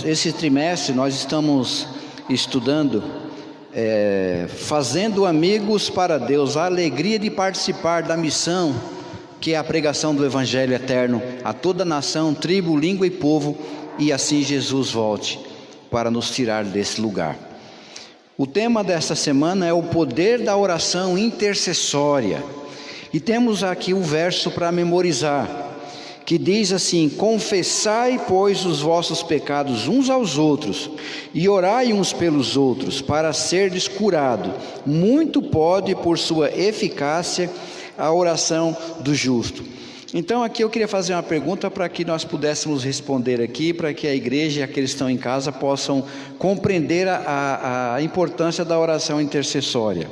Esse trimestre nós estamos estudando Fazendo Amigos para Deus, a alegria de participar da missão que é a pregação do Evangelho eterno a toda nação, tribo, língua e povo, e assim Jesus volte para nos tirar desse lugar. O tema desta semana é o poder da oração intercessória, e temos aqui o verso para memorizar, que diz assim: confessai, pois, os vossos pecados uns aos outros, e orai uns pelos outros, para serdes curados. Muito pode, por sua eficácia, a oração do justo. Então aqui eu queria fazer uma pergunta para que nós pudéssemos responder aqui, para que a igreja e aqueles que estão em casa possam compreender a importância da oração intercessória.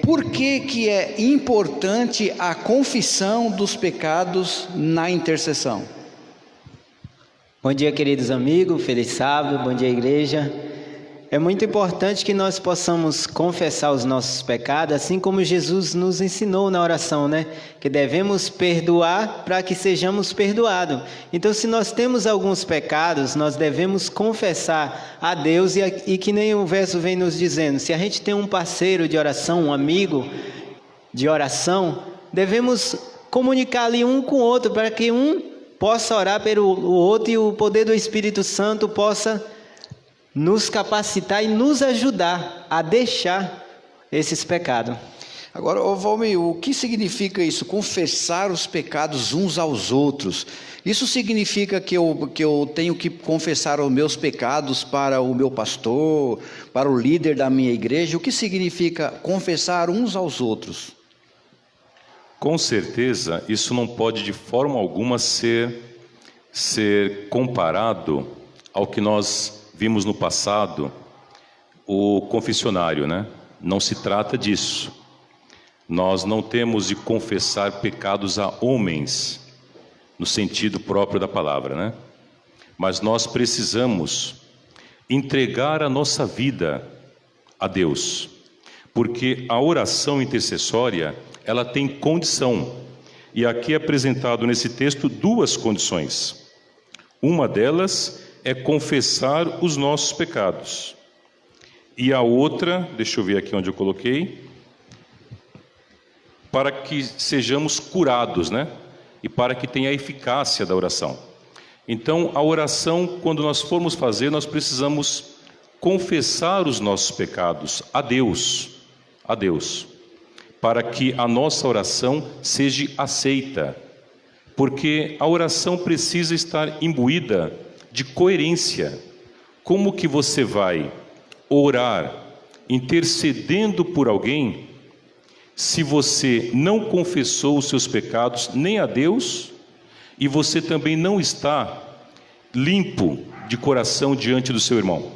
Por que é importante a confissão dos pecados na intercessão? Bom dia, queridos amigos, feliz sábado, bom dia, igreja. É muito importante que nós possamos confessar os nossos pecados, assim como Jesus nos ensinou na oração, né? Que devemos perdoar para que sejamos perdoados. Então, se nós temos alguns pecados, nós devemos confessar a Deus, e que nem o verso vem nos dizendo, se a gente tem um parceiro de oração, um amigo de oração, devemos comunicar ali um com o outro, para que um possa orar pelo outro e o poder do Espírito Santo possa nos capacitar e nos ajudar a deixar esses pecados. Agora, Valmir, o que significa isso? Confessar os pecados uns aos outros. Isso significa que eu tenho que confessar os meus pecados para o meu pastor, para o líder da minha igreja? O que significa confessar uns aos outros? Com certeza, isso não pode de forma alguma ser comparado ao que nós vimos no passado, o confessionário, né? Não se trata disso. Nós não temos de confessar pecados a homens, no sentido próprio da palavra, né? Mas nós precisamos entregar a nossa vida a Deus, porque a oração intercessória, ela tem condição, e aqui é apresentado nesse texto duas condições. Uma delas é confessar os nossos pecados, e a outra, deixa eu ver aqui onde eu coloquei, para que sejamos curados, né? E para que tenha a eficácia da oração. Então, a oração, quando nós formos fazer, nós precisamos confessar os nossos pecados a Deus, para que a nossa oração seja aceita, porque a oração precisa estar imbuída de coerência. Como que você vai orar intercedendo por alguém se você não confessou os seus pecados nem a Deus, e você também não está limpo de coração diante do seu irmão?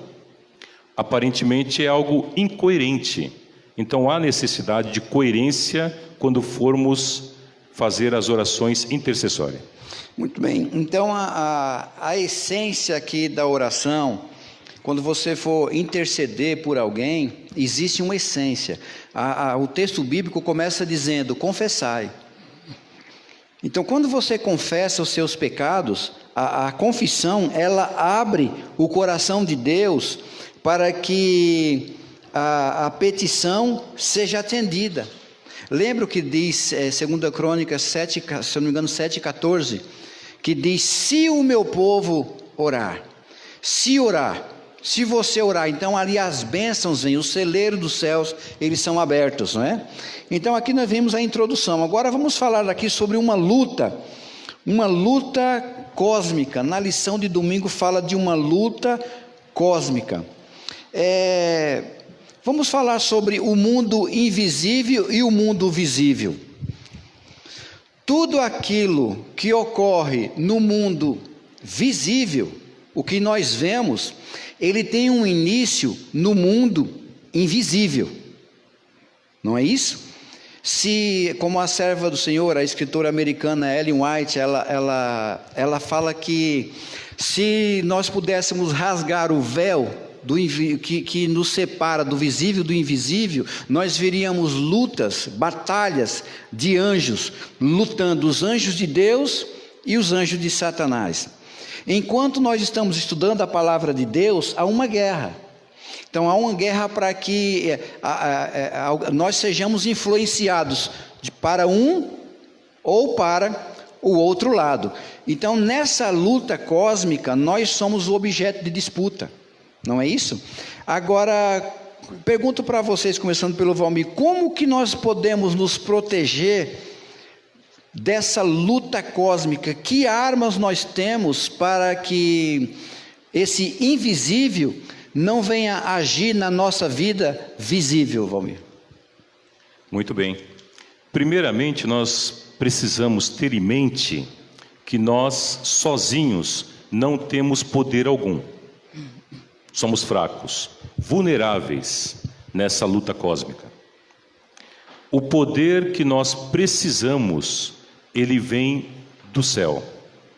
Aparentemente é algo incoerente. Então há necessidade de coerência quando formos fazer as orações intercessórias. Muito bem, então a essência aqui da oração, quando você for interceder por alguém, existe uma essência. O texto bíblico começa dizendo: confessai. Então, quando você confessa os seus pecados, a confissão, ela abre o coração de Deus para que a petição seja atendida. Lembra o que diz 2 Crônicas 7, se eu não me engano, 7,14, que diz: se o meu povo orar, se você orar, então ali as bênçãos vêm, os celeiros dos céus, eles são abertos, não é? Então aqui nós vimos a introdução. Agora vamos falar aqui sobre uma luta cósmica. Na lição de domingo fala de uma luta cósmica. Vamos falar sobre o mundo invisível e o mundo visível. Tudo aquilo que ocorre no mundo visível, o que nós vemos, ele tem um início no mundo invisível. Não é isso? Como a serva do Senhor, a escritora americana Ellen White, ela fala que se nós pudéssemos rasgar o véu que nos separa do visível do invisível, nós veríamos lutas, batalhas de anjos, lutando, os anjos de Deus e os anjos de Satanás. Enquanto nós estamos estudando a palavra de Deus, há uma guerra. Então há uma guerra para que nós sejamos influenciados para um ou para o outro lado. Então nessa luta cósmica nós somos o objeto de disputa, não é isso? Agora pergunto para vocês, começando pelo Valmir, como que nós podemos nos proteger dessa luta cósmica? Que armas nós temos para que esse invisível não venha agir na nossa vida visível, Valmir? Muito bem. Primeiramente, nós precisamos ter em mente que nós sozinhos não temos poder algum. Somos fracos, vulneráveis nessa luta cósmica. O poder que nós precisamos, ele vem do céu,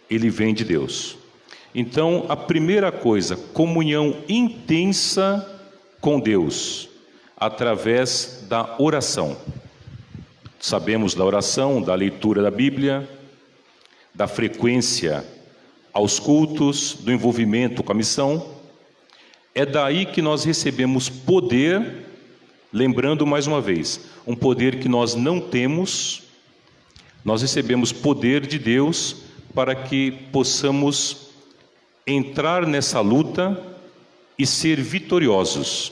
ele vem de Deus. Então, a primeira coisa, comunhão intensa com Deus, através da oração. Sabemos da oração, da leitura da Bíblia, da frequência aos cultos, do envolvimento com a missão. É daí que nós recebemos poder, lembrando mais uma vez, um poder que nós não temos. Nós recebemos poder de Deus para que possamos entrar nessa luta e ser vitoriosos.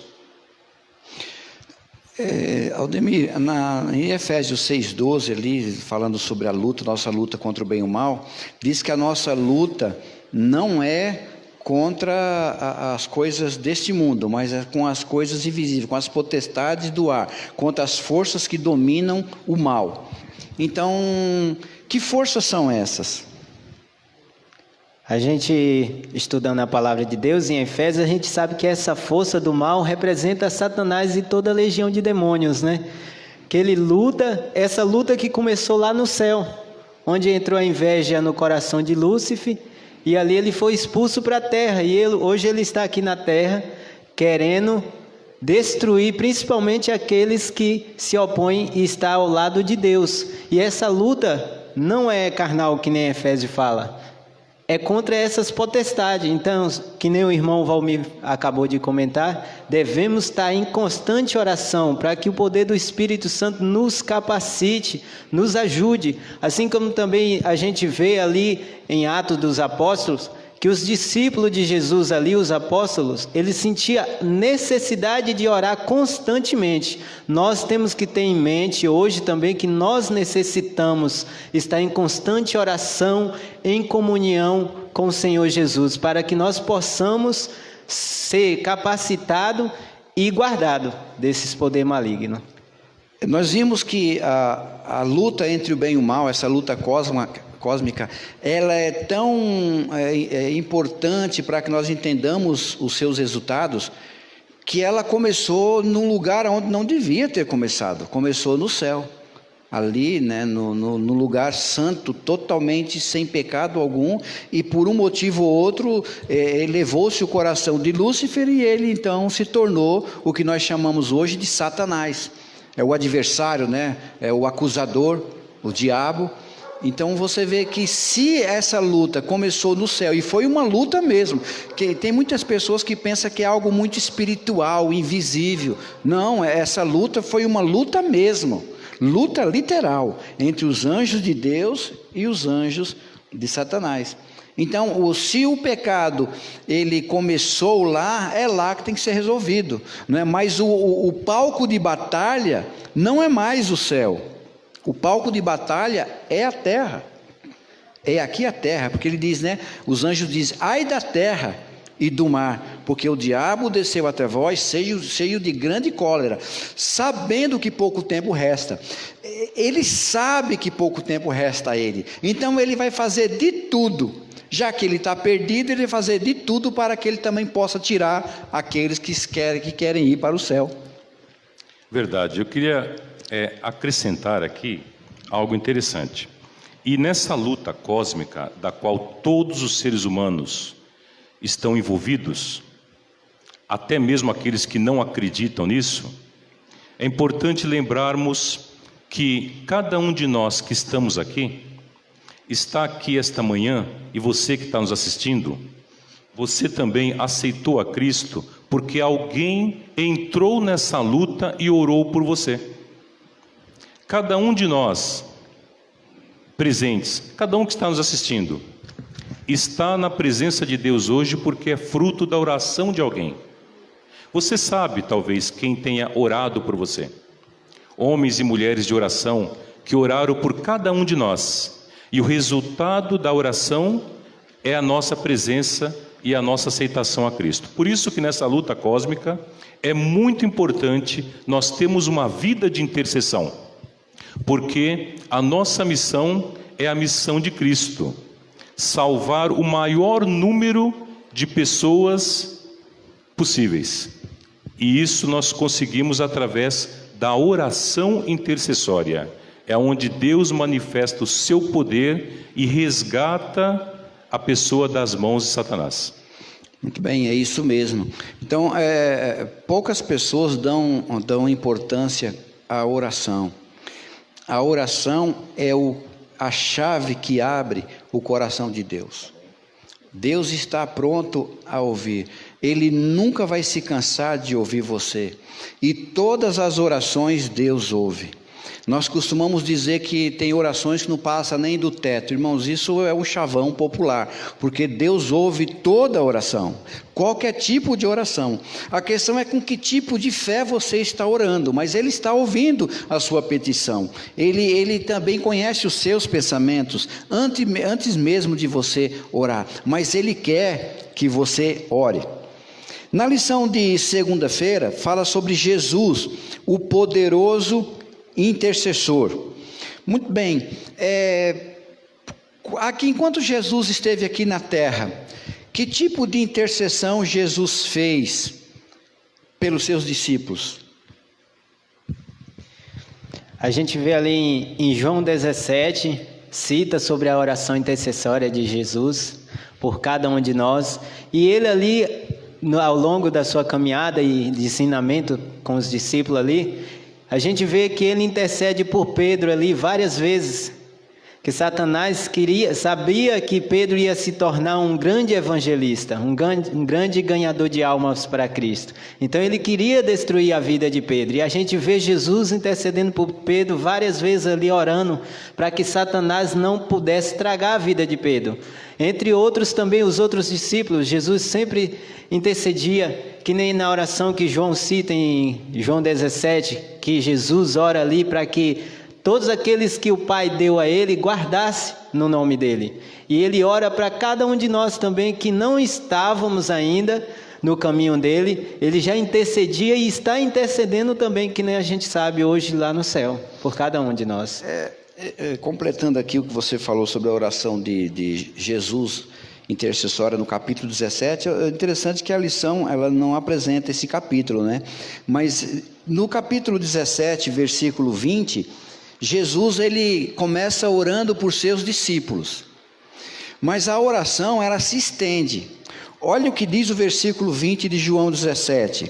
Aldemir, em Efésios 6,12 ali, falando sobre a luta, nossa luta contra o bem e o mal, diz que a nossa luta não é contra as coisas deste mundo, mas é com as coisas invisíveis, com as potestades do ar, contra as forças que dominam o mal. Então, que forças são essas? A gente, estudando a palavra de Deus em Efésios, a gente sabe que essa força do mal representa Satanás e toda a legião de demônios, né? Que ele luta, essa luta que começou lá no céu, onde entrou a inveja no coração de Lúcifer, e ali ele foi expulso para a terra, e hoje ele está aqui na terra, querendo destruir principalmente aqueles que se opõem e estão ao lado de Deus. E essa luta não é carnal, que nem Efésios fala, é contra essas potestades. Então, que nem o irmão Valmir acabou de comentar, devemos estar em constante oração para que o poder do Espírito Santo nos capacite, nos ajude. Assim como também a gente vê ali em Atos dos Apóstolos, que os discípulos de Jesus ali, os apóstolos, eles sentiam necessidade de orar constantemente. Nós temos que ter em mente hoje também que nós necessitamos estar em constante oração, em comunhão com o Senhor Jesus, para que nós possamos ser capacitados e guardados desses poderes malignos. Nós vimos que a luta entre o bem e o mal, essa luta cósmica, ela é tão importante para que nós entendamos os seus resultados, que ela começou num lugar onde não devia ter começado. Começou no céu, ali, né, no lugar santo, totalmente sem pecado algum, e por um motivo ou outro elevou-se o coração de Lúcifer, e ele então se tornou o que nós chamamos hoje de Satanás. É o adversário, né? É o acusador, o diabo. Então você vê que se essa luta começou no céu, e foi uma luta mesmo, que tem muitas pessoas que pensam que é algo muito espiritual, invisível. Não, essa luta foi uma luta mesmo, luta literal, entre os anjos de Deus e os anjos de Satanás. Então, se o pecado ele começou lá, é lá que tem que ser resolvido, não é? Mas o palco de batalha não é mais o céu. O palco de batalha é a terra. É aqui a terra, porque ele diz, né? Os anjos dizem: ai da terra e do mar, porque o diabo desceu até vós cheio de grande cólera, sabendo que pouco tempo resta. Ele sabe que pouco tempo resta a ele, então ele vai fazer de tudo. Já que ele está perdido, ele vai fazer de tudo para que ele também possa tirar aqueles que querem ir para o céu. Verdade. Eu queria acrescentar aqui algo interessante. E nessa luta cósmica, da qual todos os seres humanos estão envolvidos, até mesmo aqueles que não acreditam nisso, é importante lembrarmos que cada um de nós que estamos aqui está aqui esta manhã, e você que está nos assistindo, você também aceitou a Cristo porque alguém entrou nessa luta e orou por você. Cada um de nós, presentes, cada um que está nos assistindo, está na presença de Deus hoje porque é fruto da oração de alguém. Você sabe, talvez, quem tenha orado por você. Homens e mulheres de oração que oraram por cada um de nós. E o resultado da oração é a nossa presença e a nossa aceitação a Cristo. Por isso que nessa luta cósmica é muito importante nós termos uma vida de intercessão. Porque a nossa missão é a missão de Cristo. Salvar o maior número de pessoas possíveis. E isso nós conseguimos através da oração intercessória. É onde Deus manifesta o seu poder e resgata a pessoa das mãos de Satanás. Muito bem, é isso mesmo. Então, poucas pessoas dão importância à oração. A oração é a chave que abre o coração de Deus. Deus está pronto a ouvir. Ele nunca vai se cansar de ouvir você. E todas as orações Deus ouve. Nós costumamos dizer que tem orações que não passam nem do teto. Irmãos, isso é um chavão popular, porque Deus ouve toda a oração, qualquer tipo de oração. A questão é com que tipo de fé você está orando, mas Ele está ouvindo a sua petição. Ele também conhece os seus pensamentos, antes mesmo de você orar, mas Ele quer que você ore. Na lição de segunda-feira, fala sobre Jesus, o poderoso intercessor. Muito bem, aqui, enquanto Jesus esteve aqui na terra, que tipo de intercessão Jesus fez pelos seus discípulos? A gente vê ali em João 17, cita sobre a oração intercessória de Jesus por cada um de nós, e ele ali, ao longo da sua caminhada e de ensinamento com os discípulos ali, a gente vê que ele intercede por Pedro ali várias vezes, que Satanás sabia que Pedro ia se tornar um grande evangelista, um grande ganhador de almas para Cristo. Então ele queria destruir a vida de Pedro, e a gente vê Jesus intercedendo por Pedro várias vezes ali, orando para que Satanás não pudesse tragar a vida de Pedro. Entre outros também os outros discípulos, Jesus sempre intercedia, que nem na oração que João cita em João 17, que Jesus ora ali para que todos aqueles que o Pai deu a ele guardasse no nome dele. E ele ora para cada um de nós também que não estávamos ainda no caminho dele, ele já intercedia e está intercedendo também, que nem a gente sabe hoje lá no céu, por cada um de nós. Completando aqui o que você falou sobre a oração de Jesus intercessória no capítulo 17, é interessante que a lição ela não apresenta esse capítulo, né? Mas no capítulo 17, versículo 20, Jesus ele começa orando por seus discípulos, mas a oração ela se estende. Olha o que diz o versículo 20 de João 17: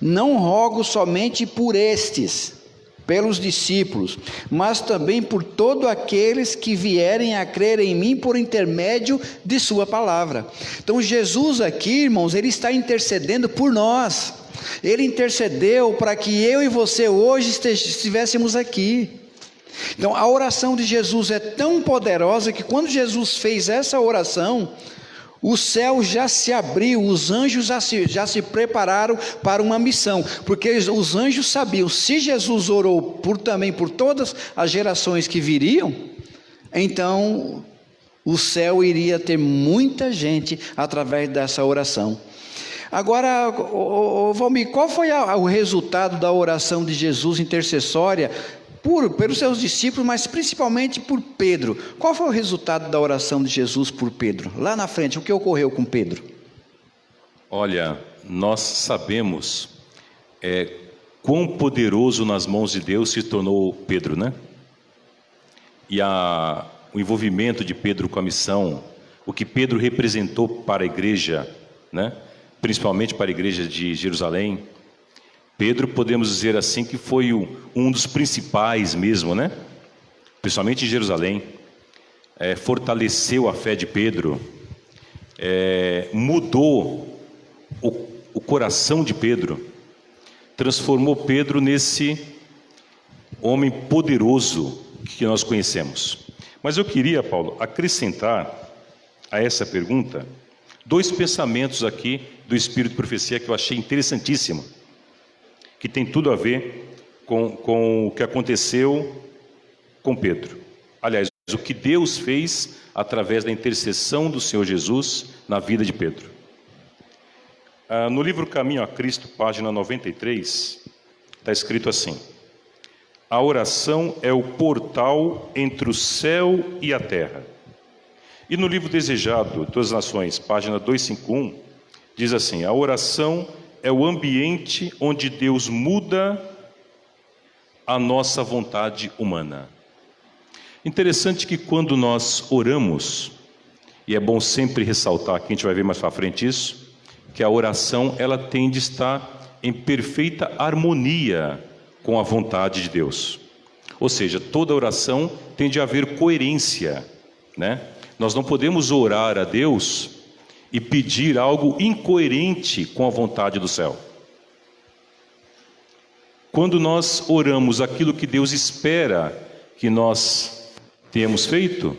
não rogo somente por estes, pelos discípulos, mas também por todos aqueles que vierem a crer em mim por intermédio de sua palavra. Então Jesus aqui, irmãos, ele está intercedendo por nós. Ele intercedeu para que eu e você hoje estivéssemos aqui. Então a oração de Jesus é tão poderosa que quando Jesus fez essa oração, o céu já se abriu, os anjos já se prepararam para uma missão, porque os anjos sabiam, se Jesus orou também por todas as gerações que viriam, então o céu iria ter muita gente através dessa oração. Agora, Valmir, qual foi o resultado da oração de Jesus intercessória pelos seus discípulos, mas principalmente por Pedro? Qual foi o resultado da oração de Jesus por Pedro? Lá na frente, o que ocorreu com Pedro? Olha, nós sabemos quão poderoso nas mãos de Deus se tornou Pedro, né? E o envolvimento de Pedro com a missão, o que Pedro representou para a igreja, né? Principalmente para a igreja de Jerusalém. Pedro, podemos dizer assim, que foi um dos principais mesmo, né? Principalmente em Jerusalém. fortaleceu a fé de Pedro, mudou o coração de Pedro, transformou Pedro nesse homem poderoso que nós conhecemos. Mas eu queria, Paulo, acrescentar a essa pergunta 2 pensamentos aqui do Espírito de Profecia que eu achei interessantíssimo, que tem tudo a ver com o que aconteceu com Pedro. Aliás, o que Deus fez através da intercessão do Senhor Jesus na vida de Pedro. No livro Caminho a Cristo, página 93, está escrito assim: a oração é o portal entre o céu e a terra. E no livro Desejado, Todas as Nações, página 251, diz assim: a oração é o ambiente onde Deus muda a nossa vontade humana. Interessante que quando nós oramos, e é bom sempre ressaltar, que a gente vai ver mais para frente isso, que a oração ela tem de estar em perfeita harmonia com a vontade de Deus. Ou seja, toda oração tem de haver coerência, né? Nós não podemos orar a Deus e pedir algo incoerente com a vontade do céu. Quando nós oramos aquilo que Deus espera que nós tenhamos feito,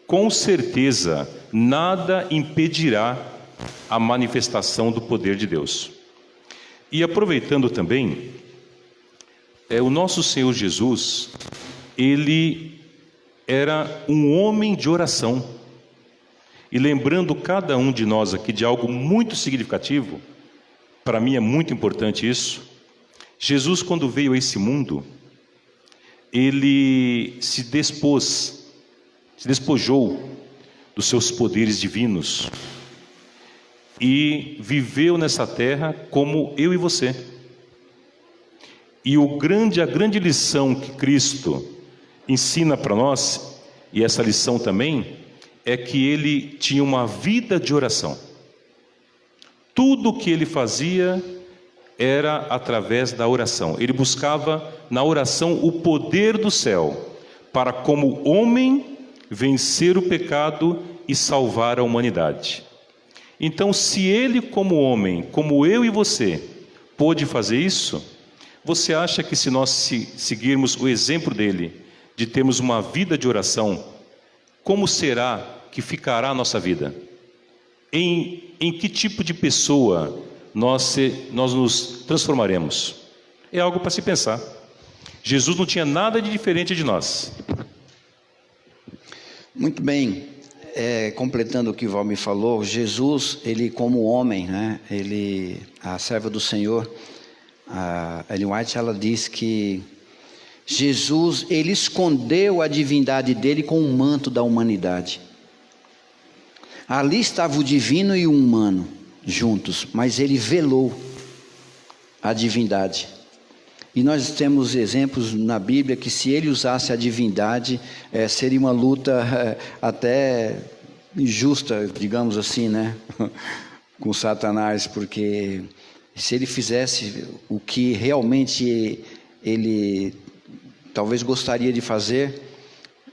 com certeza nada impedirá a manifestação do poder de Deus. E aproveitando também, o nosso Senhor Jesus, ele era um homem de oração. E lembrando cada um de nós aqui de algo muito significativo, para mim é muito importante isso. Jesus, quando veio a esse mundo, ele se despojou dos seus poderes divinos e viveu nessa terra como eu e você. E a grande lição que Cristo ensina para nós, e essa lição também, é que ele tinha uma vida de oração. Tudo o que ele fazia era através da oração. Ele buscava na oração o poder do céu, para como homem vencer o pecado e salvar a humanidade. Então, se ele como homem, como eu e você, pôde fazer isso, você acha que se nós seguirmos o exemplo dele, de termos uma vida de oração, como será que ficará a nossa vida? Em que tipo de pessoa nós nos transformaremos? É algo para se pensar. Jesus não tinha nada de diferente de nós. Muito bem. Completando o que o Valmir falou, Jesus, ele como homem, né? A serva do Senhor, a Ellen White, ela diz que Jesus, ele escondeu a divindade dele com o manto da humanidade. Ali estava o divino e o humano juntos, mas ele velou a divindade. E nós temos exemplos na Bíblia que se ele usasse a divindade, seria uma luta até injusta, digamos assim, né? Com Satanás, porque se ele fizesse o que realmente ele talvez gostaria de fazer,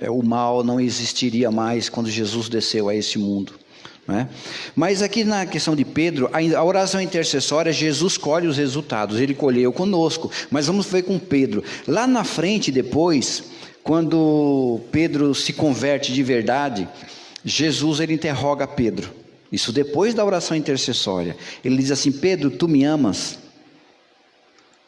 o mal não existiria mais quando Jesus desceu a esse mundo, né? Mas aqui na questão de Pedro, a oração intercessória, Jesus colhe os resultados, ele colheu conosco, mas vamos ver com Pedro. Lá na frente depois, quando Pedro se converte de verdade, Jesus ele interroga Pedro, isso depois da oração intercessória, ele diz assim: Pedro, tu me amas?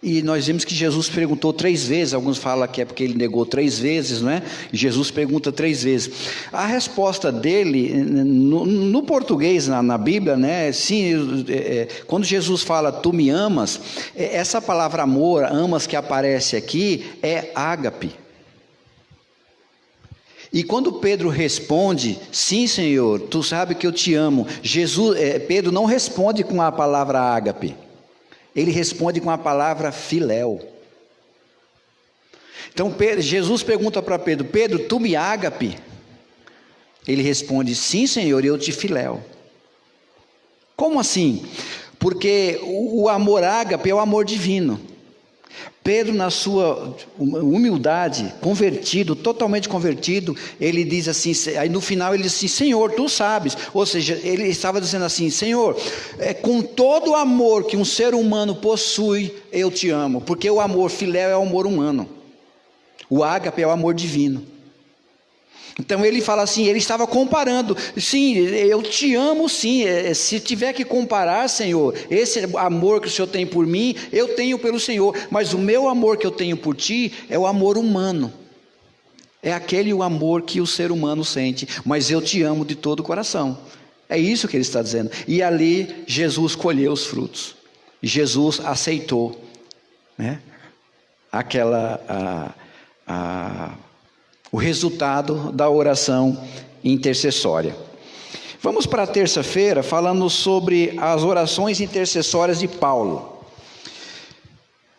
E nós vimos que Jesus perguntou 3 vezes, alguns falam que é porque ele negou 3 vezes, não é? E Jesus pergunta 3 vezes. A resposta dele, no português, na Bíblia, né? Sim, quando Jesus fala, tu me amas, essa palavra amor, amas que aparece aqui, é ágape. E quando Pedro responde, sim Senhor, tu sabe que eu te amo, Pedro não responde com a palavra ágape. Ele responde com a palavra filéu. Então Jesus pergunta para Pedro: Pedro, tu me ágape? Ele responde: sim Senhor, eu te filéu. Como assim? Porque o amor ágape é o amor divino. Pedro, na sua humildade, convertido, totalmente convertido, ele diz assim, aí no final ele diz assim, Senhor, tu sabes. Ou seja, ele estava dizendo assim, Senhor, com todo o amor que um ser humano possui, eu te amo. Porque o amor filéu é o amor humano. O ágape é o amor divino. Então ele fala assim, ele estava comparando, sim, eu te amo sim, se tiver que comparar, Senhor, esse amor que o Senhor tem por mim, eu tenho pelo Senhor, mas o meu amor que eu tenho por ti é o amor humano, é aquele o amor que o ser humano sente, mas eu te amo de todo o coração, é isso que ele está dizendo. E ali Jesus colheu os frutos, Jesus aceitou, né, o resultado da oração intercessória. Vamos para a terça-feira, falando sobre as orações intercessórias de Paulo.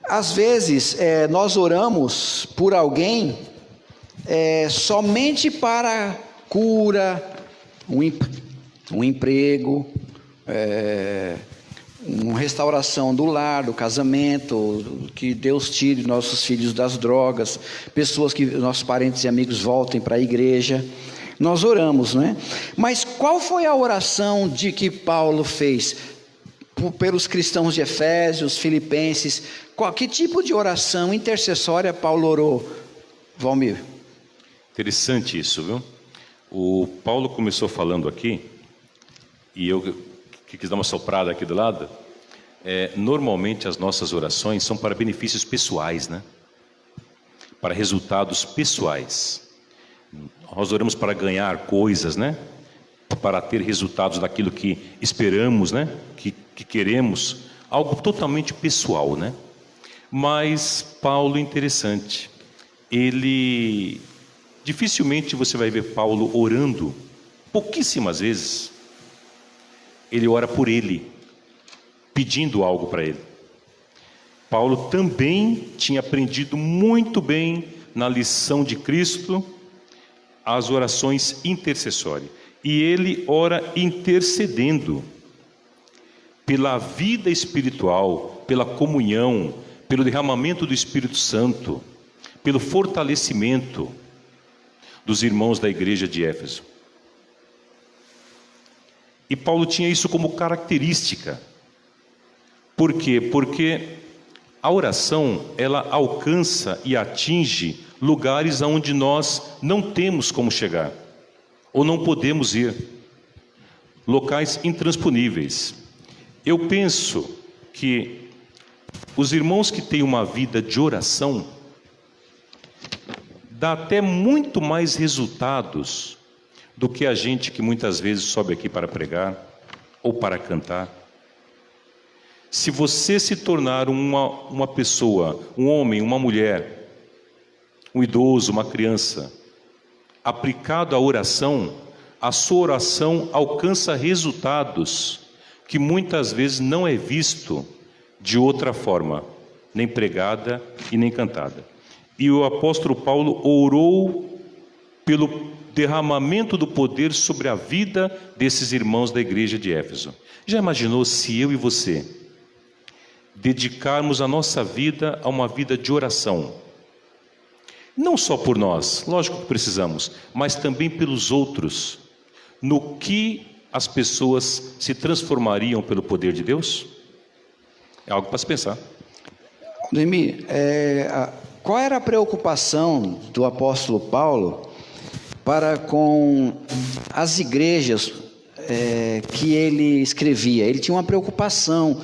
Às vezes, nós oramos por alguém somente para cura, um emprego, uma restauração do lar, do casamento, que Deus tire nossos filhos das drogas, pessoas que nossos parentes e amigos voltem para a igreja. Nós oramos, não é? Mas qual foi a oração de que Paulo fez pelos cristãos de Efésios, Filipenses? Que tipo de oração intercessória Paulo orou, Valmir? Interessante isso, viu? O Paulo começou falando aqui, e eu que quis dar uma soprada aqui do lado, normalmente as nossas orações são para benefícios pessoais, né? Para resultados pessoais. Nós oramos para ganhar coisas, né? Para ter resultados daquilo que esperamos, né? Que queremos, algo totalmente pessoal, né? Mas Paulo, interessante, dificilmente você vai ver Paulo orando, pouquíssimas vezes, ele ora por ele, pedindo algo para ele. Paulo também tinha aprendido muito bem na lição de Cristo as orações intercessórias. E ele ora intercedendo pela vida espiritual, pela comunhão, pelo derramamento do Espírito Santo, pelo fortalecimento dos irmãos da igreja de Éfeso. E Paulo tinha isso como característica. Por quê? Porque a oração, ela alcança e atinge lugares aonde nós não temos como chegar, ou não podemos ir, locais intransponíveis. Eu penso que os irmãos que têm uma vida de oração, dá até muito mais resultados do que a gente que muitas vezes sobe aqui para pregar ou para cantar. Se você se tornar uma pessoa, um homem, uma mulher, um idoso, uma criança, aplicado à oração, a sua oração alcança resultados que muitas vezes não é visto de outra forma, nem pregada e nem cantada. E o apóstolo Paulo orou pelo derramamento do poder sobre a vida desses irmãos da igreja de Éfeso. Já imaginou se eu e você dedicarmos a nossa vida a uma vida de oração? Não só por nós, lógico que precisamos, mas também pelos outros. No que as pessoas se transformariam pelo poder de Deus? É algo para se pensar. Noemi, qual era a preocupação do apóstolo Paulo para com as igrejas que ele escrevia? Ele tinha uma preocupação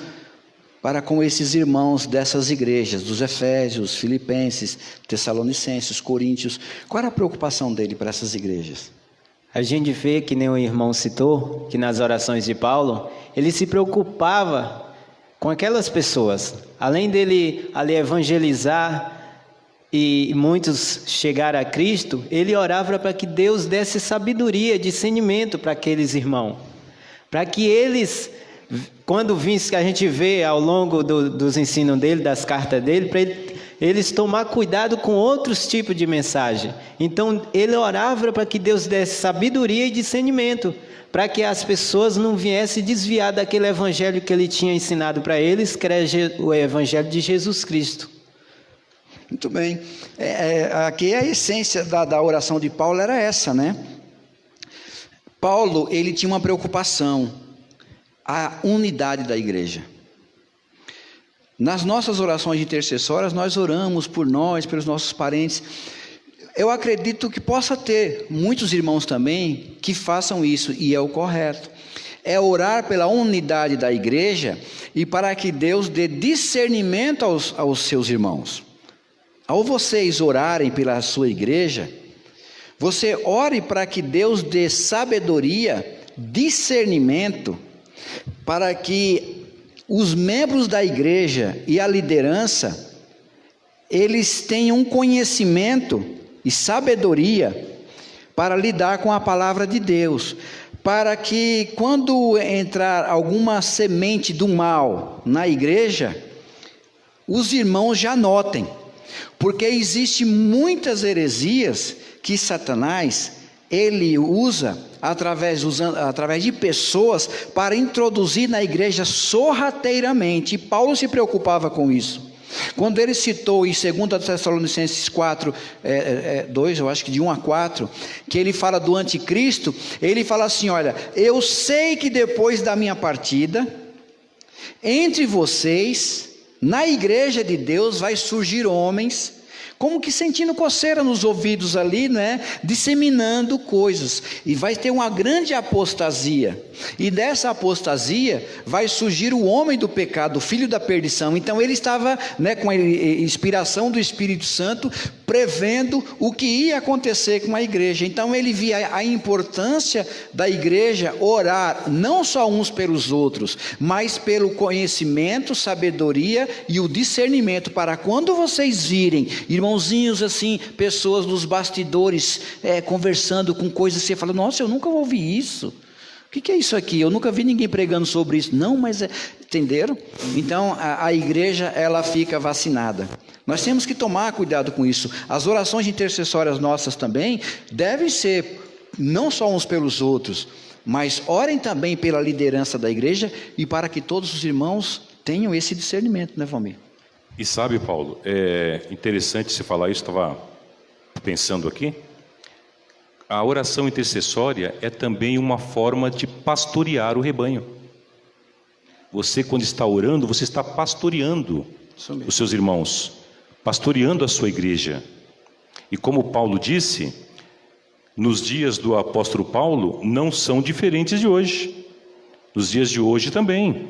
para com esses irmãos dessas igrejas, dos Efésios, Filipenses, Tessalonicenses, Coríntios. Qual era a preocupação dele para essas igrejas? A gente vê, que nem o irmão citou, que nas orações de Paulo, ele se preocupava com aquelas pessoas. Além dele ali evangelizar e muitos chegar a Cristo, ele orava para que Deus desse sabedoria, discernimento para aqueles irmãos, para que eles, quando visse, que a gente vê ao longo dos ensinos dele, das cartas dele, para eles tomar cuidado com outros tipos de mensagem. Então ele orava para que Deus desse sabedoria e discernimento, para que as pessoas não viessem desviar daquele evangelho que ele tinha ensinado para eles, que era o evangelho de Jesus Cristo. Muito bem. Aqui a essência da oração de Paulo era essa, né? Paulo, ele tinha uma preocupação, a unidade da igreja. Nas nossas orações intercessórias, nós oramos por nós, pelos nossos parentes. Eu acredito que possa ter muitos irmãos também que façam isso, e é o correto. É orar pela unidade da igreja e para que Deus dê discernimento aos seus irmãos. Ao vocês orarem pela sua igreja, você ore para que Deus dê sabedoria, discernimento, para que os membros da igreja e a liderança, eles tenham conhecimento e sabedoria para lidar com a palavra de Deus, para que quando entrar alguma semente do mal na igreja, os irmãos já notem, porque existem muitas heresias que Satanás, ele usa através de pessoas para introduzir na igreja sorrateiramente, e Paulo se preocupava com isso. Quando ele citou em 2 Tessalonicenses 4, 2, eu acho que de 1 a 4, que ele fala do anticristo, ele fala assim: olha, eu sei que depois da minha partida, entre vocês, na igreja de Deus, vai surgir homens, como que sentindo coceira nos ouvidos ali, né? Disseminando coisas, e vai ter uma grande apostasia, e dessa apostasia vai surgir o homem do pecado, o filho da perdição. Então ele estava, né, com a inspiração do Espírito Santo, prevendo o que ia acontecer com a igreja. Então ele via a importância da igreja orar, não só uns pelos outros, mas pelo conhecimento, sabedoria e o discernimento, para quando vocês virem irmãozinhos assim, pessoas nos bastidores, conversando com coisas, você fala: nossa, eu nunca ouvi isso, o que é isso aqui? Eu nunca vi ninguém pregando sobre isso. Não, mas entenderam? Então a igreja, ela fica vacinada. Nós temos que tomar cuidado com isso. As orações intercessórias nossas também devem ser não só uns pelos outros, mas orem também pela liderança da igreja e para que todos os irmãos tenham esse discernimento, né, Valmir? E sabe, Paulo, é interessante você falar isso, estava pensando aqui. A oração intercessória é também uma forma de pastorear o rebanho. Você, quando está orando, você está pastoreando os seus irmãos, pastoreando a sua igreja. E como Paulo disse, nos dias do apóstolo Paulo não são diferentes de hoje. Nos dias de hoje também.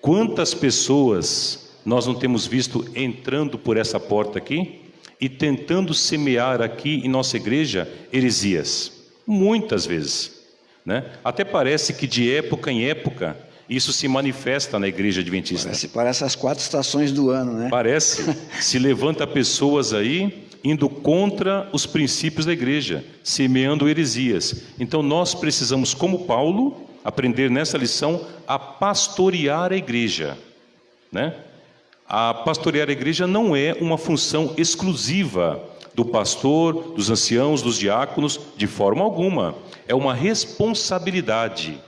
Quantas pessoas nós não temos visto entrando por essa porta aqui e tentando semear aqui em nossa igreja heresias? Muitas vezes, né? Até parece que de época em época isso se manifesta na igreja adventista. Parece as 4 estações do ano, né? Parece. Se levanta pessoas aí indo contra os princípios da igreja, semeando heresias. Então nós precisamos, como Paulo, aprender nessa lição a pastorear a igreja, né? A pastorear a igreja não é uma função exclusiva do pastor, dos anciãos, dos diáconos, de forma alguma. É uma responsabilidade,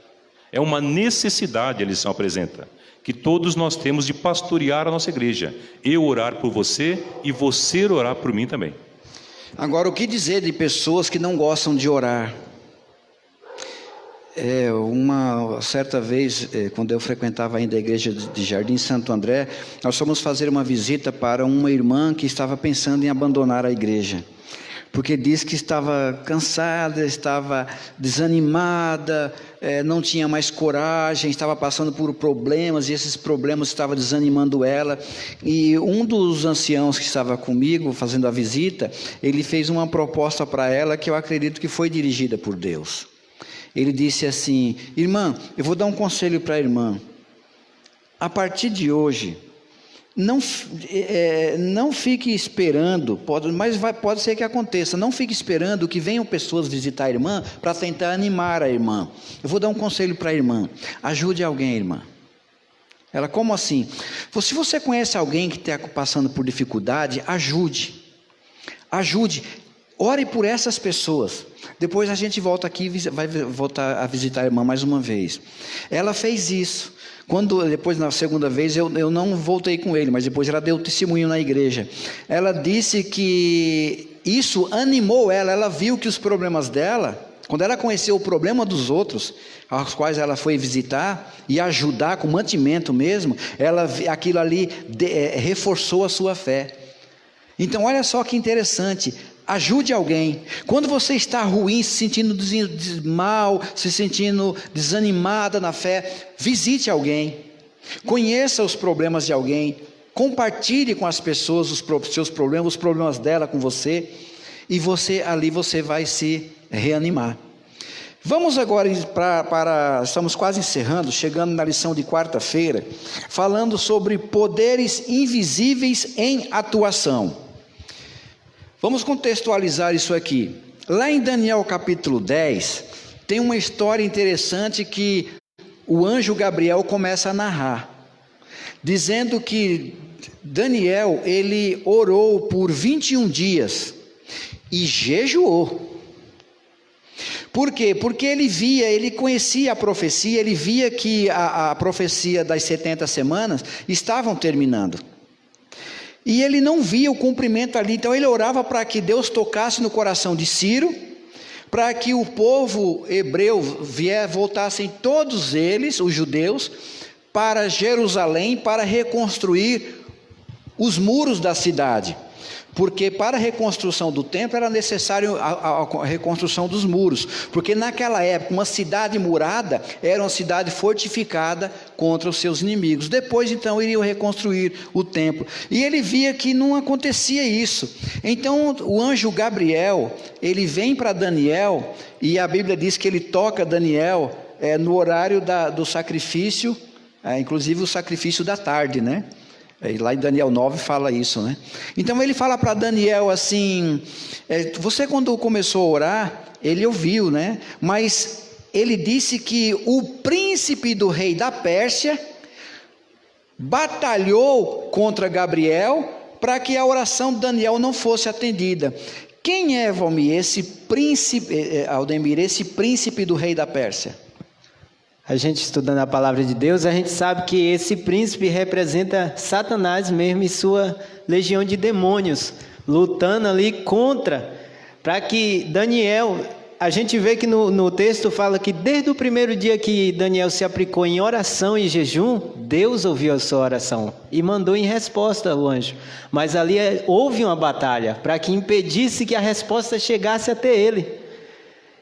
é uma necessidade, a lição apresenta, que todos nós temos de pastorear a nossa igreja. Eu orar por você e você orar por mim também. Agora, o que dizer de pessoas que não gostam de orar? Uma certa vez, quando eu frequentava ainda a igreja de Jardim Santo André, nós fomos fazer uma visita para uma irmã que estava pensando em abandonar a igreja, porque disse que estava cansada, estava desanimada, não tinha mais coragem, estava passando por problemas, e esses problemas estavam desanimando ela. E um dos anciãos que estava comigo, fazendo a visita, ele fez uma proposta para ela que eu acredito que foi dirigida por Deus. Ele disse assim: irmã, eu vou dar um conselho para a irmã. A partir de hoje, não fique esperando, pode ser que aconteça, não fique esperando que venham pessoas visitar a irmã para tentar animar a irmã. Eu vou dar um conselho para a irmã: ajude alguém, irmã. Ela: como assim? Se você conhece alguém que está passando por dificuldade, ajude. Ore por essas pessoas. Depois a gente volta aqui e vai voltar a visitar a irmã mais uma vez. Ela fez isso. Depois, na segunda vez, eu não voltei com ele, mas depois ela deu testemunho na igreja. Ela disse que isso animou ela. Ela viu que os problemas dela, quando ela conheceu o problema dos outros, aos quais ela foi visitar e ajudar com mantimento mesmo, aquilo ali reforçou a sua fé. Então olha só que interessante, ajude alguém. Quando você está ruim, se sentindo mal, se sentindo desanimada na fé, visite alguém, conheça os problemas de alguém, compartilhe com as pessoas os seus problemas, os problemas dela com você, e ali você vai se reanimar. Vamos agora estamos quase encerrando, chegando na lição de quarta-feira, falando sobre poderes invisíveis em atuação. Vamos contextualizar isso aqui. Lá em Daniel capítulo 10, tem uma história interessante que o anjo Gabriel começa a narrar, dizendo que Daniel, ele orou por 21 dias e jejuou. Por quê? Porque ele conhecia a profecia, ele via que a profecia das 70 semanas estavam terminando. E ele não via o cumprimento ali, então ele orava para que Deus tocasse no coração de Ciro, para que o povo hebreu voltassem todos eles, os judeus, para Jerusalém, para reconstruir os muros da cidade. Porque para a reconstrução do templo era necessário a reconstrução dos muros, porque naquela época uma cidade murada era uma cidade fortificada contra os seus inimigos. Depois então iriam reconstruir o templo, e ele via que não acontecia isso. Então o anjo Gabriel, ele vem para Daniel, e a Bíblia diz que ele toca Daniel no horário do sacrifício, inclusive o sacrifício da tarde, né? Lá em Daniel 9 fala isso, né? Então ele fala para Daniel assim, você quando começou a orar, ele ouviu, né? Mas ele disse que o príncipe do rei da Pérsia batalhou contra Gabriel para que a oração de Daniel não fosse atendida. Quem é, Valmir, esse príncipe, Aldemir, esse príncipe do rei da Pérsia? A gente estudando a palavra de Deus, a gente sabe que esse príncipe representa Satanás mesmo e sua legião de demônios, lutando ali contra, para que Daniel, a gente vê que no texto fala que desde o primeiro dia que Daniel se aplicou em oração e jejum, Deus ouviu a sua oração e mandou em resposta o anjo. Mas ali houve uma batalha para que impedisse que a resposta chegasse até ele.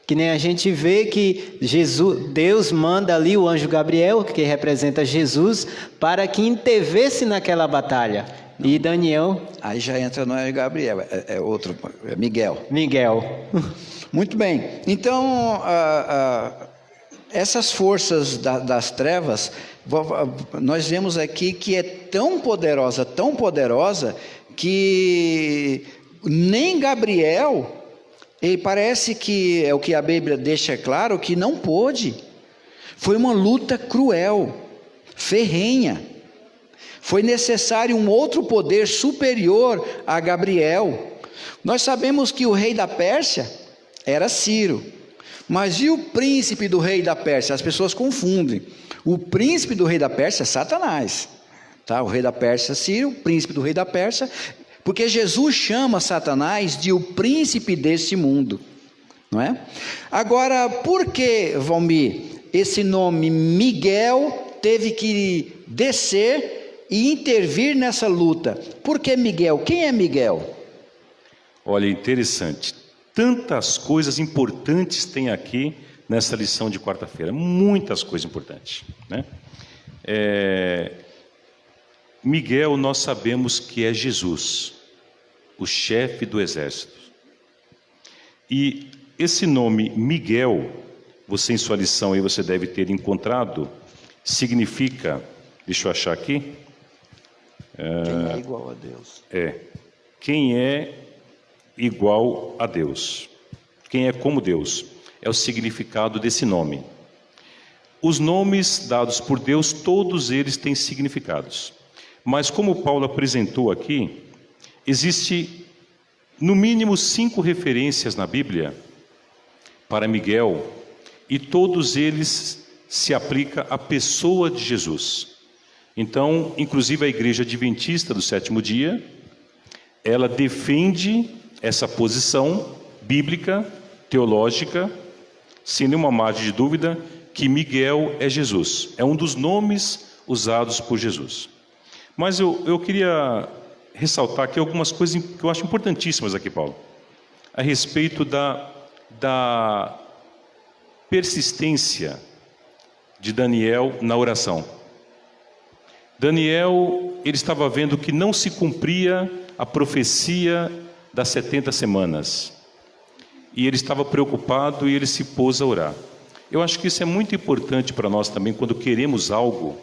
Que nem a gente vê que Deus manda ali o anjo Gabriel, que representa Jesus, para que intervesse naquela batalha. Não. E Daniel... Aí já entra, não é Gabriel, é outro, é Miguel. Muito bem. Então, essas forças das trevas, nós vemos aqui que é tão poderosa, que nem Gabriel... E parece que é o que a Bíblia deixa claro, que não pôde. Foi uma luta cruel, ferrenha. Foi necessário um outro poder superior a Gabriel. Nós sabemos que o rei da Pérsia era Ciro. Mas e o príncipe do rei da Pérsia? As pessoas confundem. O príncipe do rei da Pérsia é Satanás. Tá? O rei da Pérsia é Ciro, o príncipe do rei da Pérsia... Porque Jesus chama Satanás de o príncipe deste mundo, não é? Agora, por que, Valmir, esse nome Miguel teve que descer e intervir nessa luta? Por que Miguel? Quem é Miguel? Olha, interessante. Tantas coisas importantes tem aqui nessa lição de quarta-feira. Muitas coisas importantes, né? Miguel, nós sabemos que é Jesus, o chefe do exército. E esse nome Miguel, você em sua lição aí você deve ter encontrado, significa, deixa eu achar aqui. Quem é igual a Deus. Quem é igual a Deus. Quem é como Deus. É o significado desse nome. Os nomes dados por Deus, todos eles têm significados. Mas como Paulo apresentou aqui, existe no mínimo 5 referências na Bíblia para Miguel, e todos eles se aplicam à pessoa de Jesus. Então, inclusive a Igreja Adventista do Sétimo Dia, ela defende essa posição bíblica, teológica, sem nenhuma margem de dúvida, que Miguel é Jesus. É um dos nomes usados por Jesus. Mas eu queria ressaltar aqui algumas coisas que eu acho importantíssimas aqui, Paulo, a respeito da persistência de Daniel na oração. Daniel, ele estava vendo que não se cumpria a profecia das 70 semanas. E ele estava preocupado e ele se pôs a orar. Eu acho que isso é muito importante para nós também quando queremos algo,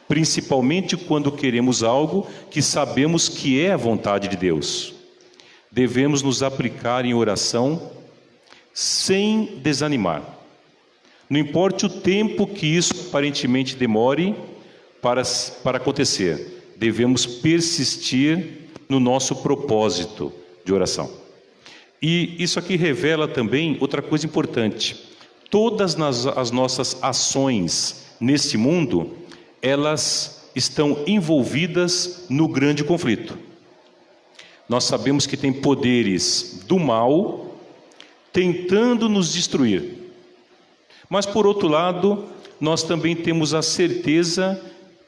principalmente quando queremos algo que sabemos que é a vontade de Deus. Devemos nos aplicar em oração sem desanimar. Não importa o tempo que isso aparentemente demore para acontecer, devemos persistir no nosso propósito de oração. E isso aqui revela também outra coisa importante. Todas as nossas ações neste mundo, elas estão envolvidas no grande conflito. Nós sabemos que tem poderes do mal tentando nos destruir. Mas por outro lado, nós também temos a certeza,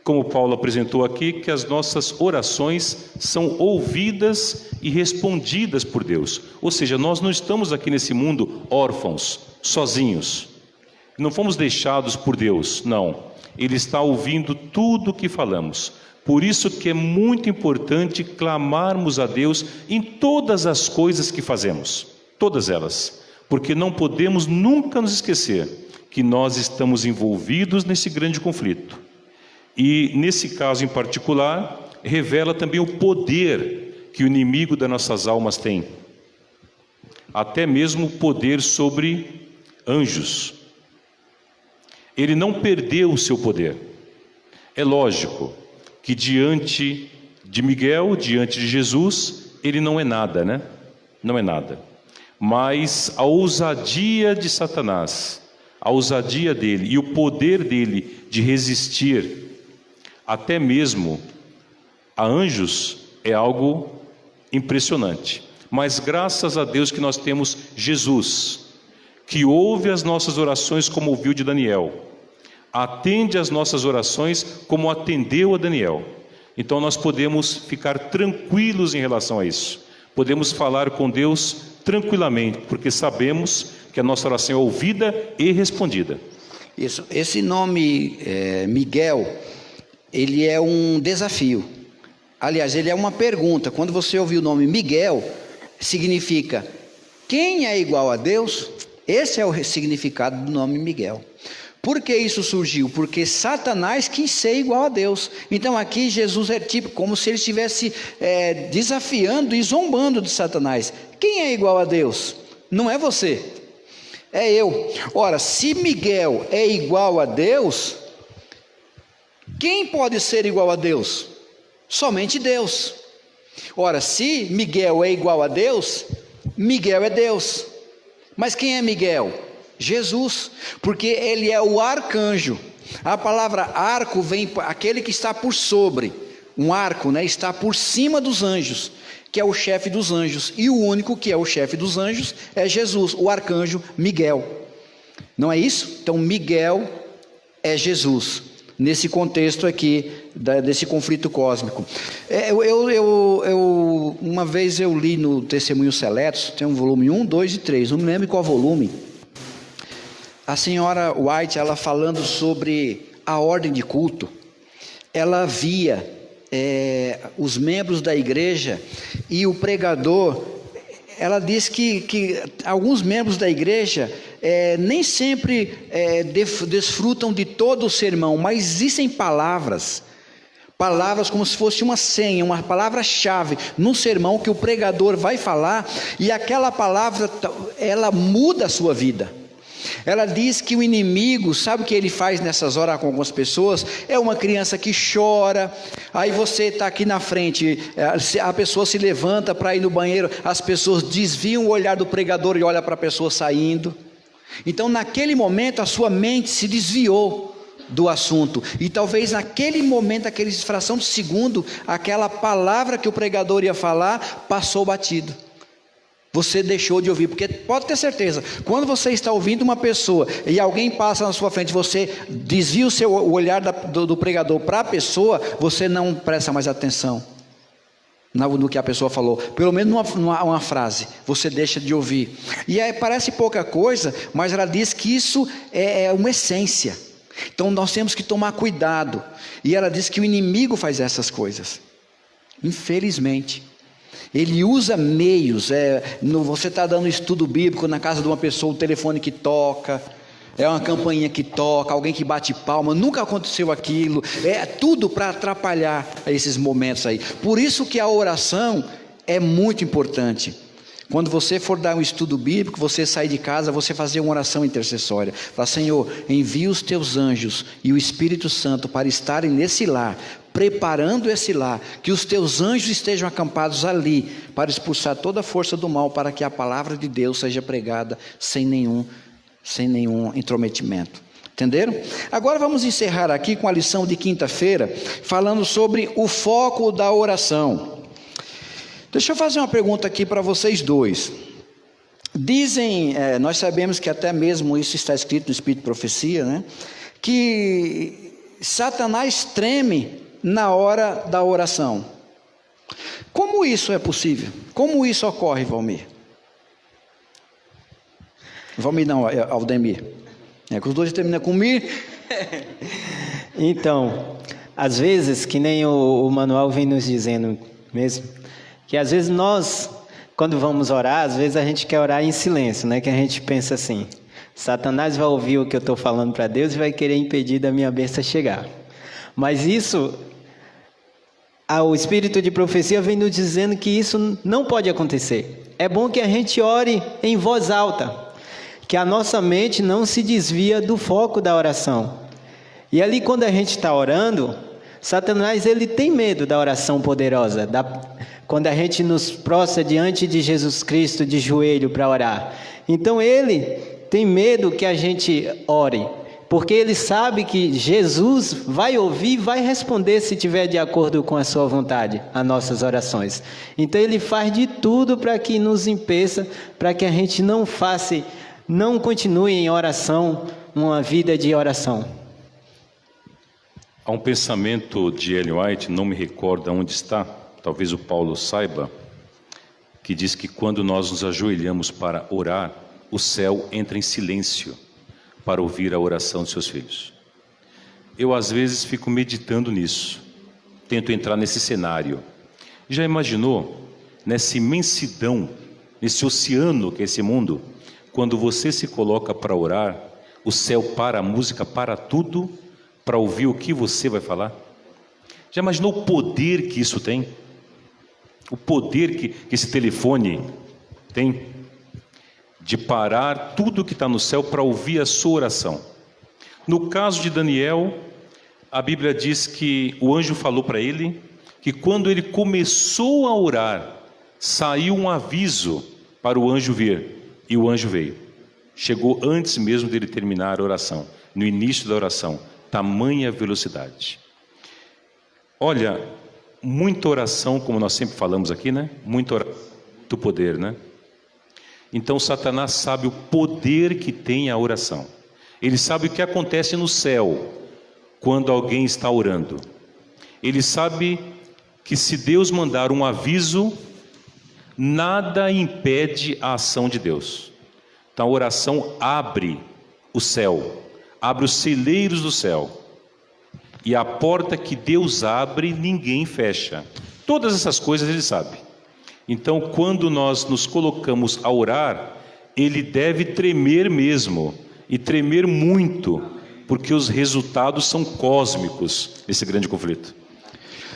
como Paulo apresentou aqui, que as nossas orações são ouvidas e respondidas por Deus. Ou seja, nós não estamos aqui nesse mundo órfãos, sozinhos. Não fomos deixados por Deus, não. Ele está ouvindo tudo o que falamos. Por isso que é muito importante clamarmos a Deus em todas as coisas que fazemos. Todas elas. Porque não podemos nunca nos esquecer que nós estamos envolvidos nesse grande conflito. E nesse caso em particular, revela também o poder que o inimigo das nossas almas tem. Até mesmo o poder sobre anjos. Ele não perdeu o seu poder. É lógico que diante de Miguel, diante de Jesus, ele não é nada, né? Não é nada. Mas a ousadia de Satanás, a ousadia dele e o poder dele de resistir até mesmo a anjos é algo impressionante. Mas graças a Deus que nós temos Jesus, que ouve as nossas orações como ouviu de Daniel, atende as nossas orações como atendeu a Daniel. Então nós podemos ficar tranquilos em relação a isso. Podemos falar com Deus tranquilamente, porque sabemos que a nossa oração é ouvida e respondida. Isso. Esse nome Miguel, ele é um desafio. Aliás, ele é uma pergunta. Quando você ouvir o nome Miguel, significa quem é igual a Deus? Esse é o significado do nome Miguel. Por que isso surgiu? Porque Satanás quis ser igual a Deus. Então aqui Jesus é tipo como se ele estivesse desafiando e zombando de Satanás. Quem é igual a Deus? Não é você, é eu. Ora, se Miguel é igual a Deus, quem pode ser igual a Deus? Somente Deus. Ora, se Miguel é igual a Deus, Miguel é Deus. Mas quem é Miguel? Jesus, porque ele é o arcanjo. A palavra arco vem aquele que está por sobre. Um arco, né, está por cima dos anjos, que é o chefe dos anjos. E o único que é o chefe dos anjos é Jesus, o arcanjo Miguel. Não é isso? Então Miguel é Jesus, nesse contexto aqui, desse conflito cósmico. Uma vez eu li no Testemunhos Seletos, tem um volume 1, 2 e 3, não me lembro qual volume. A senhora White, ela falando sobre a ordem de culto, ela via os membros da igreja e o pregador. Ela diz que alguns membros da igreja nem sempre desfrutam de todo o sermão, mas existem palavras como se fosse uma senha, uma palavra-chave no sermão que o pregador vai falar, e aquela palavra, ela muda a sua vida. Ela diz que o inimigo, sabe o que ele faz nessas horas com algumas pessoas? É uma criança que chora, aí você está aqui na frente, a pessoa se levanta para ir no banheiro, as pessoas desviam o olhar do pregador e olham para a pessoa saindo. Então naquele momento a sua mente se desviou do assunto, e talvez naquele momento, aquela fração de segundo, aquela palavra que o pregador ia falar, passou batido. Você deixou de ouvir, porque pode ter certeza, quando você está ouvindo uma pessoa e alguém passa na sua frente, você desvia o olhar do pregador para a pessoa, você não presta mais atenção no que a pessoa falou, pelo menos uma frase, você deixa de ouvir. E aí parece pouca coisa, mas ela diz que isso é uma essência. Então nós temos que tomar cuidado. E ela diz que o inimigo faz essas coisas, infelizmente. Ele usa meios, você está dando estudo bíblico na casa de uma pessoa, o telefone que toca, é uma campainha que toca, alguém que bate palma, nunca aconteceu aquilo, é tudo para atrapalhar esses momentos aí. Por isso que a oração é muito importante. Quando você for dar um estudo bíblico, você sair de casa, você fazer uma oração intercessória. Fala: Senhor, envia os teus anjos e o Espírito Santo para estarem nesse lar, preparando esse lar, que os teus anjos estejam acampados ali, para expulsar toda a força do mal, para que a palavra de Deus seja pregada sem nenhum intrometimento. Entenderam? Agora vamos encerrar aqui com a lição de quinta-feira, falando sobre o foco da oração. Deixa eu fazer uma pergunta aqui para vocês dois. Dizem, nós sabemos que até mesmo isso está escrito no Espírito de Profecia, né? Que Satanás treme na hora da oração. Como isso é possível? Como isso ocorre, Valmir? Valmir não, Aldemir. Que os dois terminam com Mir. Então, às vezes, que nem o manual vem nos dizendo mesmo, que às vezes nós, quando vamos orar, às vezes a gente quer orar em silêncio, né? Que a gente pensa assim: Satanás vai ouvir o que eu estou falando para Deus e vai querer impedir da minha bênção chegar. Mas isso, o Espírito de Profecia vem nos dizendo que isso não pode acontecer. É bom que a gente ore em voz alta, que a nossa mente não se desvia do foco da oração. E ali, quando a gente está orando, Satanás ele tem medo da oração poderosa, quando a gente nos prostra diante de Jesus Cristo de joelho para orar. Então ele tem medo que a gente ore, porque ele sabe que Jesus vai ouvir e vai responder, se estiver de acordo com a sua vontade, as nossas orações. Então ele faz de tudo para que nos impeça, para que a gente não continue em oração, uma vida de oração. Há um pensamento de Ellen White, não me recordo onde está, talvez o Paulo saiba, que diz que quando nós nos ajoelhamos para orar, o céu entra em silêncio para ouvir a oração de seus filhos. Eu às vezes fico meditando nisso, tento entrar nesse cenário. Já imaginou, nessa imensidão, nesse oceano que é esse mundo, quando você se coloca para orar, o céu para, a música para tudo, para ouvir o que você vai falar? Já imaginou o poder que isso tem? O poder que esse telefone tem de parar tudo que está no céu para ouvir a sua oração. No caso de Daniel, a Bíblia diz que o anjo falou para ele que quando ele começou a orar, saiu um aviso para o anjo vir, e o anjo veio. Chegou antes mesmo dele terminar a oração, no início da oração. Tamanha velocidade. Olha, muita oração, como nós sempre falamos aqui, né? Muita oração, muito poder, né? Então Satanás sabe o poder que tem a oração. Ele sabe o que acontece no céu quando alguém está orando. Ele sabe que se Deus mandar um aviso, nada impede a ação de Deus. Então a oração abre o céu, abre os celeiros do céu. E a porta que Deus abre, ninguém fecha. Todas essas coisas ele sabe. Então, quando nós nos colocamos a orar, ele deve tremer mesmo, e tremer muito, porque os resultados são cósmicos nesse grande conflito.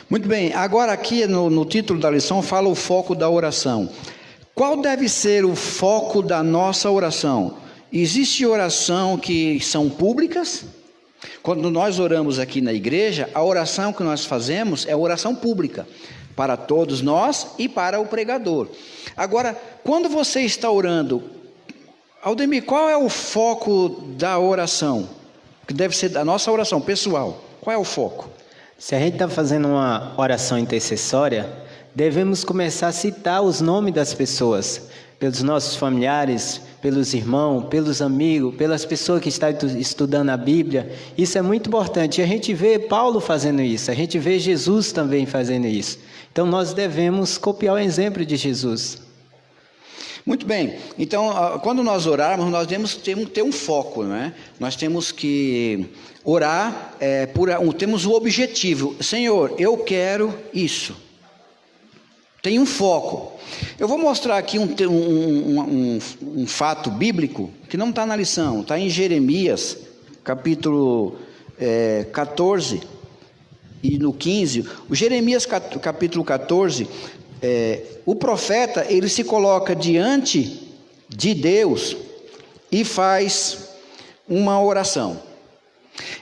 Muito bem, agora aqui no título da lição fala o foco da oração. Qual deve ser o foco da nossa oração? Existe oração que são públicas. Quando nós oramos aqui na igreja, a oração que nós fazemos é oração pública, para todos nós e para o pregador. Agora, quando você está orando, Aldemir, qual é o foco da oração? Que deve ser da nossa oração pessoal. Qual é o foco? Se a gente está fazendo uma oração intercessória, devemos começar a citar os nomes das pessoas, pelos nossos familiares, pelos irmãos, pelos amigos, pelas pessoas que estão estudando a Bíblia. Isso é muito importante. A gente vê Paulo fazendo isso, a gente vê Jesus também fazendo isso. Então nós devemos copiar o exemplo de Jesus. Muito bem. Então, quando nós orarmos, nós temos que ter um foco, não é? Nós temos que orar, temos o objetivo. Senhor, eu quero isso. Tem um foco. Eu vou mostrar aqui um fato bíblico que não está na lição, está em Jeremias, capítulo 14 e no 15. O Jeremias capítulo 14, o profeta, ele se coloca diante de Deus e faz uma oração.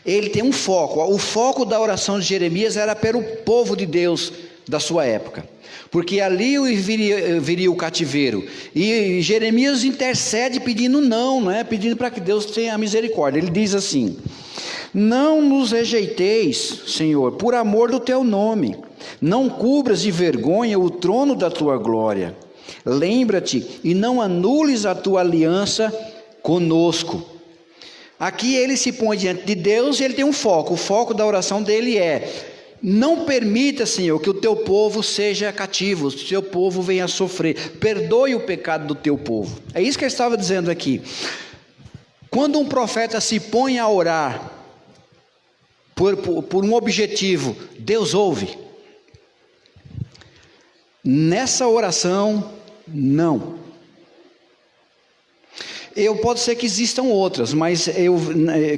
Ele tem um foco. O foco da oração de Jeremias era para o povo de Deus da sua época, porque ali viria o cativeiro, e Jeremias intercede pedindo pedindo para que Deus tenha misericórdia. Ele diz assim: não nos rejeiteis, Senhor, por amor do teu nome, não cubras de vergonha o trono da tua glória, lembra-te e não anules a tua aliança conosco. Aqui ele se põe diante de Deus e ele tem um foco. O foco da oração dele é: não permita, Senhor, que o teu povo seja cativo, que o teu povo venha a sofrer. Perdoe o pecado do teu povo. É isso que ele estava dizendo aqui. Quando um profeta se põe a orar por um objetivo, Deus ouve. Nessa oração, não. Pode ser que existam outras, mas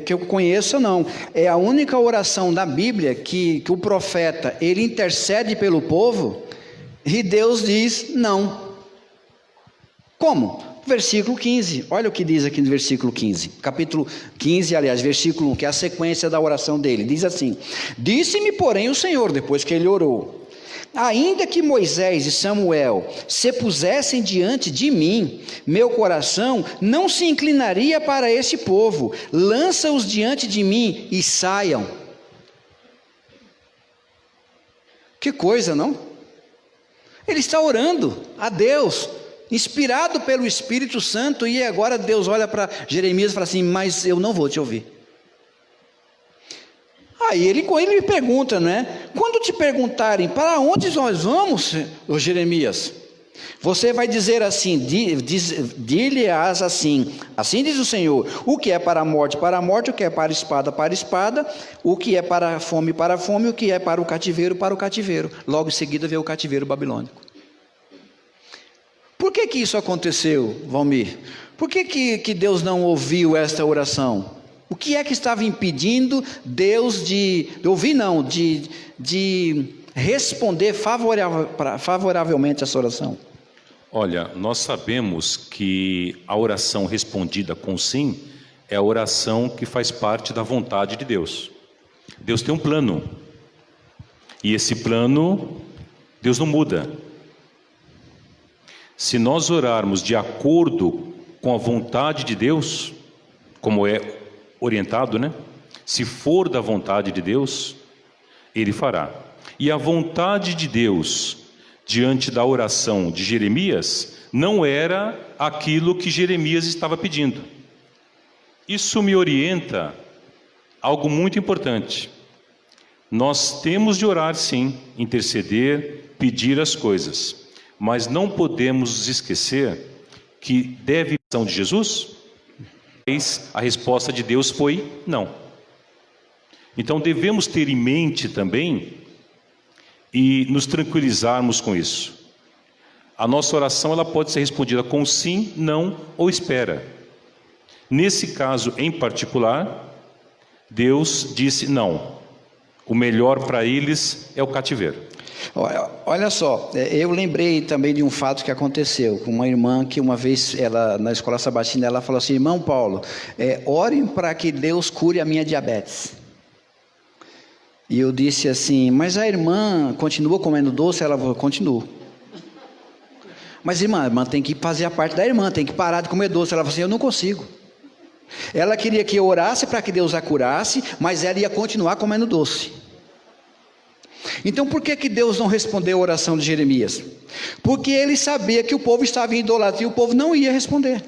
que eu conheça, não. É a única oração da Bíblia que o profeta, ele intercede pelo povo e Deus diz não. Como? Versículo 15, olha o que diz aqui no versículo 15, capítulo 15, aliás, versículo 1, que é a sequência da oração dele. Diz assim: disse-me, porém, o Senhor, depois que ele orou: ainda que Moisés e Samuel se pusessem diante de mim, meu coração não se inclinaria para esse povo. Lança-os diante de mim e saiam. Que coisa, não? Ele está orando a Deus, inspirado pelo Espírito Santo, e agora Deus olha para Jeremias e fala assim: mas eu não vou te ouvir. Aí ele me pergunta, né? Quando te perguntarem para onde nós vamos, ô Jeremias, você vai dizer assim: dir-lhe-ás assim diz o Senhor, o que é para a morte, o que é para a espada, o que é para a fome, o que é para o cativeiro. Logo em seguida vem o cativeiro babilônico. Por que isso aconteceu, Valmir? Por que Deus não ouviu esta oração? O que é que estava impedindo Deus de responder favoravelmente a essa oração? Olha, nós sabemos que a oração respondida com sim é a oração que faz parte da vontade de Deus. Deus tem um plano, e esse plano Deus não muda. Se nós orarmos de acordo com a vontade de Deus, como é orientado, né? Se for da vontade de Deus, Ele fará. E a vontade de Deus diante da oração de Jeremias não era aquilo que Jeremias estava pedindo. Isso me orienta a algo muito importante. Nós temos de orar, sim, interceder, pedir as coisas, mas não podemos esquecer que deve a oração de Jesus. A resposta de Deus foi não. Então devemos ter em mente também e nos tranquilizarmos com isso. A nossa oração ela pode ser respondida com sim, não ou espera. Nesse caso em particular, Deus disse não. O melhor para eles é o cativeiro. Olha só, eu lembrei também de um fato que aconteceu com uma irmã que uma vez, ela, na escola sabatina, ela falou assim: irmão Paulo, orem para que Deus cure a minha diabetes. E eu disse assim: mas a irmã continua comendo doce? Ela falou: continua. Mas irmã, a irmã tem que fazer a parte da irmã, tem que parar de comer doce. Ela falou assim: eu não consigo. Ela queria que eu orasse para que Deus a curasse, mas ela ia continuar comendo doce. Então por que Deus não respondeu a oração de Jeremias? Porque ele sabia que o povo estava em idolatria e o povo não ia responder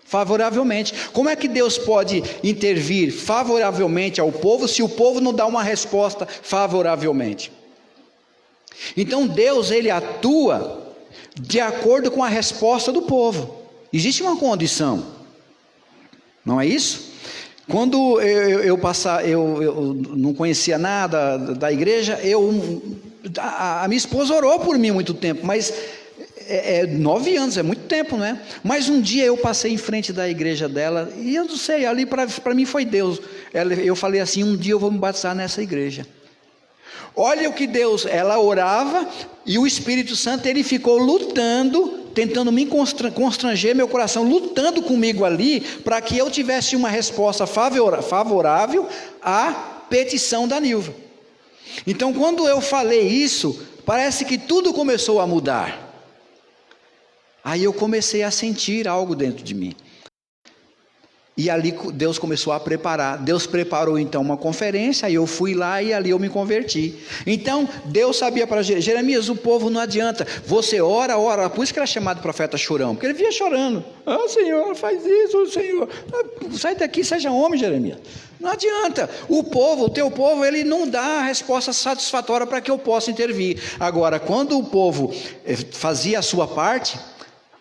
favoravelmente. Como é que Deus pode intervir favoravelmente ao povo se o povo não dá uma resposta favoravelmente? Então Deus, ele atua de acordo com a resposta do povo. Existe uma condição, não é isso? Quando eu não conhecia nada da igreja, a minha esposa orou por mim muito tempo, mas 9 anos, é muito tempo, né? Mas um dia eu passei em frente da igreja dela, e eu não sei, ali para mim foi Deus. Eu falei assim: um dia eu vou me batizar nessa igreja. Olha o que Deus, ela orava, e o Espírito Santo, ele ficou lutando, tentando me constranger meu coração, lutando comigo ali, para que eu tivesse uma resposta favorável à petição da Nilva. Então quando eu falei isso, parece que tudo começou a mudar. Aí eu comecei a sentir algo dentro de mim. E ali Deus começou a preparar. Deus preparou então uma conferência, aí eu fui lá e ali eu me converti. Então Deus sabia para Jeremias: o povo não adianta, você ora, por isso que era chamado profeta chorão, porque ele via chorando: Senhor, faz isso, Senhor, sai daqui, seja homem, Jeremias. Não adianta, o teu povo, ele não dá a resposta satisfatória para que eu possa intervir. Agora, quando o povo fazia a sua parte,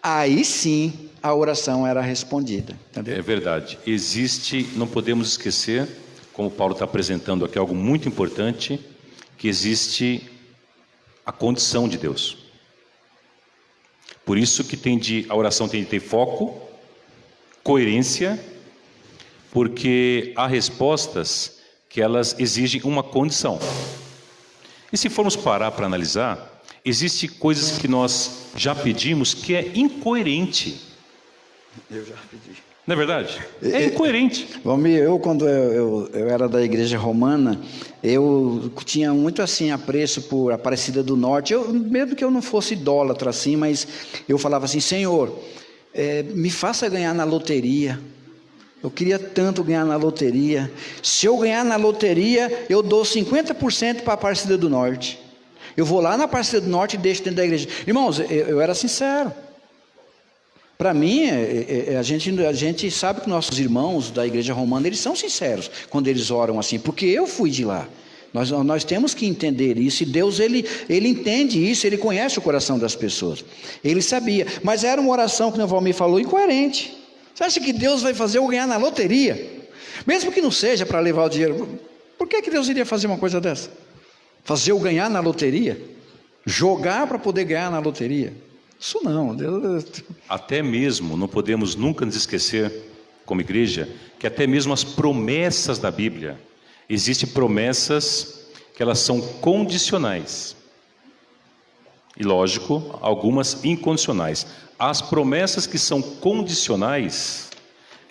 aí sim a oração era respondida. Entendeu? É verdade. Não podemos esquecer, como Paulo está apresentando aqui algo muito importante, que existe a condição de Deus. Por isso que a oração tem de ter foco, coerência, porque há respostas que elas exigem uma condição. E se formos parar para analisar, existem coisas que nós já pedimos que é incoerente. Eu já pedi. Não é verdade? É incoerente. Valmir, quando eu era da igreja romana, eu tinha muito assim apreço por Aparecida do Norte. Mesmo que eu não fosse idólatra assim, mas eu falava assim: Senhor, me faça ganhar na loteria. Eu queria tanto ganhar na loteria. Se eu ganhar na loteria, eu dou 50% para a Aparecida do Norte. Eu vou lá na Aparecida do Norte e deixo dentro da igreja. Irmãos, eu era sincero. Para mim, a gente sabe que nossos irmãos da igreja romana, eles são sinceros quando eles oram assim, porque eu fui de lá. Nós temos que entender isso, e Deus, ele entende isso, ele conhece o coração das pessoas. Ele sabia, mas era uma oração, que o Valmir falou, incoerente. Você acha que Deus vai fazer eu ganhar na loteria? Mesmo que não seja para levar o dinheiro, por que Deus iria fazer uma coisa dessa? Fazer eu ganhar na loteria? Jogar para poder ganhar na loteria? Isso não. Até mesmo, não podemos nunca nos esquecer, como igreja, que até mesmo as promessas da Bíblia, existem promessas que elas são condicionais. E lógico, algumas incondicionais. As promessas que são condicionais,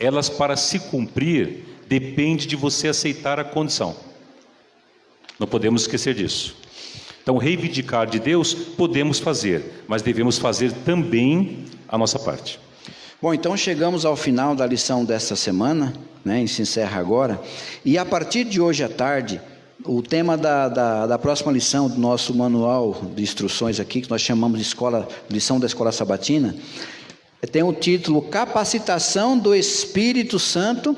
elas para se cumprir, depende de você aceitar a condição. Não podemos esquecer disso. Então, reivindicar de Deus, podemos fazer, mas devemos fazer também a nossa parte. Bom, então chegamos ao final da lição desta semana, né, e se encerra agora, e a partir de hoje à tarde, o tema da próxima lição do nosso manual de instruções aqui, que nós chamamos de lição da Escola Sabatina, tem o título Capacitação do Espírito Santo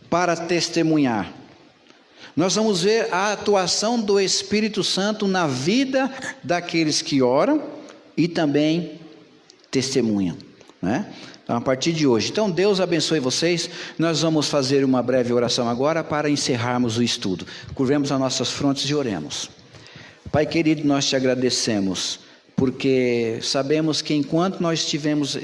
para Testemunhar. Nós vamos ver a atuação do Espírito Santo na vida daqueles que oram e também testemunham, né? Então, a partir de hoje. Então, Deus abençoe vocês. Nós vamos fazer uma breve oração agora para encerrarmos o estudo. Curvemos as nossas frontes e oremos. Pai querido, nós te agradecemos, porque sabemos que enquanto nós estivermos